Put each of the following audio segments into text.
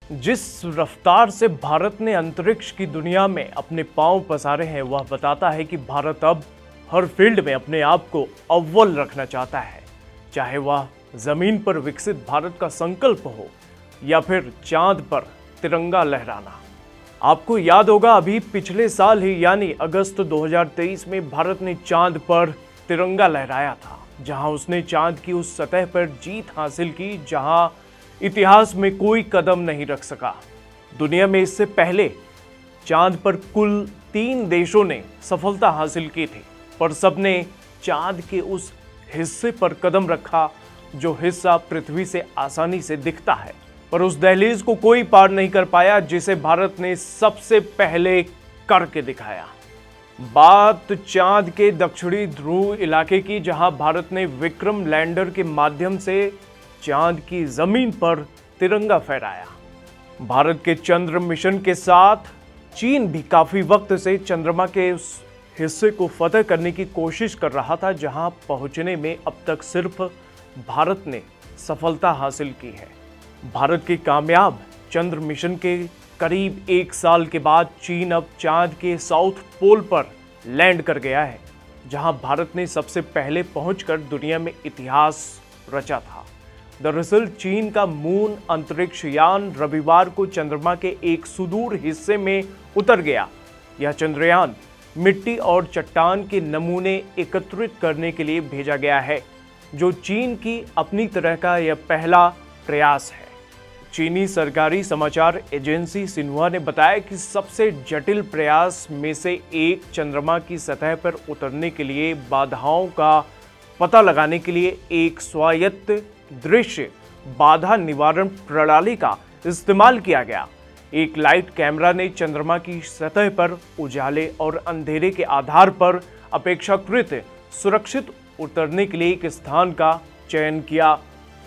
जिस रफ्तार से भारत ने अंतरिक्ष की दुनिया में अपने पांव पसारे हैं, वह बताता है कि भारत अब हर फील्ड में अपने आप को अव्वल रखना चाहता है। चाहे वह जमीन पर विकसित भारत का संकल्प हो या फिर चांद पर तिरंगा लहराना। आपको याद होगा, अभी पिछले साल ही यानी अगस्त 2023 में भारत ने चांद पर तिरंगा लहराया था, जहां उसने चांद की उस सतह पर जीत हासिल की जहां इतिहास में कोई कदम नहीं रख सका। दुनिया में इससे पहले चांद पर कुल 3 देशों ने सफलता हासिल की थी, पर सबने चांद के उस हिस्से पर कदम रखा जो हिस्सा पृथ्वी से आसानी से दिखता है, पर उस दहलीज को कोई पार नहीं कर पाया जिसे भारत ने सबसे पहले करके दिखाया। बात चांद के दक्षिणी ध्रुव इलाके की, जहां भारत ने विक्रम लैंडर के माध्यम से चांद की जमीन पर तिरंगा फहराया। भारत के चंद्र मिशन के साथ चीन भी काफी वक्त से चंद्रमा के उस हिस्से को फतह करने की कोशिश कर रहा था, जहां पहुंचने में अब तक सिर्फ भारत ने सफलता हासिल की है। भारत के कामयाब चंद्र मिशन के करीब 1 साल के बाद चीन अब चांद के साउथ पोल पर लैंड कर गया है, जहां भारत ने सबसे पहले पहुंचकर दुनिया में इतिहास रचा था। दरअसल चीन का मून अंतरिक्ष यान रविवार को चंद्रमा के एक सुदूर हिस्से में उतर गया। यह चंद्रयान मिट्टी और चट्टान के नमूने एकत्रित करने के लिए भेजा गया है, जो चीन की अपनी तरह का यह पहला प्रयास है। चीनी सरकारी समाचार एजेंसी सिन्हुआ ने बताया कि सबसे जटिल प्रयास में से एक चंद्रमा की सतह पर उतरने के लिए बाधाओं का पता लगाने के लिए एक स्वायत्त दृश्य बाधा निवारण प्रणाली का इस्तेमाल किया गया। एक लाइट कैमरा ने चंद्रमा की सतह पर उजाले और अंधेरे के आधार पर अपेक्षाकृत सुरक्षित उतरने के लिए एक स्थान का चयन किया।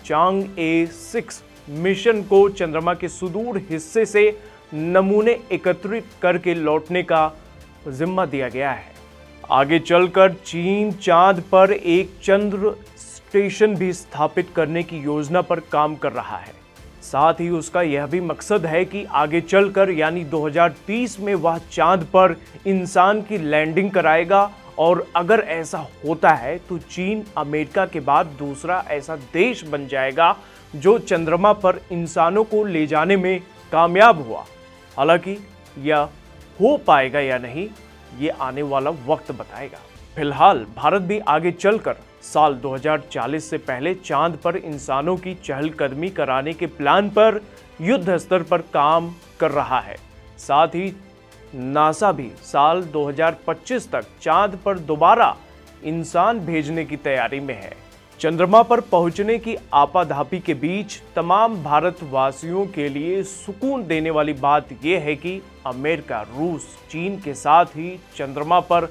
चांगए 6 मिशन को चंद्रमा के सुदूर हिस्से से नमूने एकत्रित करके लौटने का जिम्मा दिया गया है। आगे चलकर चीन चांद पर एक चंद्र स्टेशन भी स्थापित करने की योजना पर काम कर रहा है। साथ ही उसका यह भी मकसद है कि आगे चलकर यानी 2030 में वह चांद पर इंसान की लैंडिंग कराएगा, और अगर ऐसा होता है तो चीन अमेरिका के बाद दूसरा ऐसा देश बन जाएगा जो चंद्रमा पर इंसानों को ले जाने में कामयाब हुआ। हालांकि यह हो पाएगा या नहीं, ये आने वाला वक्त बताएगा। फिलहाल भारत भी आगे चलकर साल 2040 से पहले चांद पर इंसानों की चहलकदमी कराने के प्लान पर युद्ध स्तर पर काम कर रहा है। साथ ही नासा भी साल 2025 तक चांद पर दोबारा इंसान भेजने की तैयारी में है। चंद्रमा पर पहुंचने की आपाधापी के बीच तमाम भारतवासियों के लिए सुकून देने वाली बात यह है कि अमेरिका, रूस, चीन के साथ ही चंद्रमा पर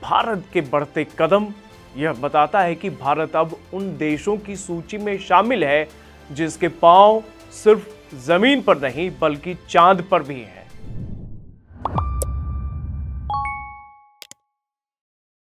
भारत के बढ़ते कदम यह बताता है कि भारत अब उन देशों की सूची में शामिल है जिसके पांव सिर्फ जमीन पर नहीं बल्कि चांद पर भी हैं।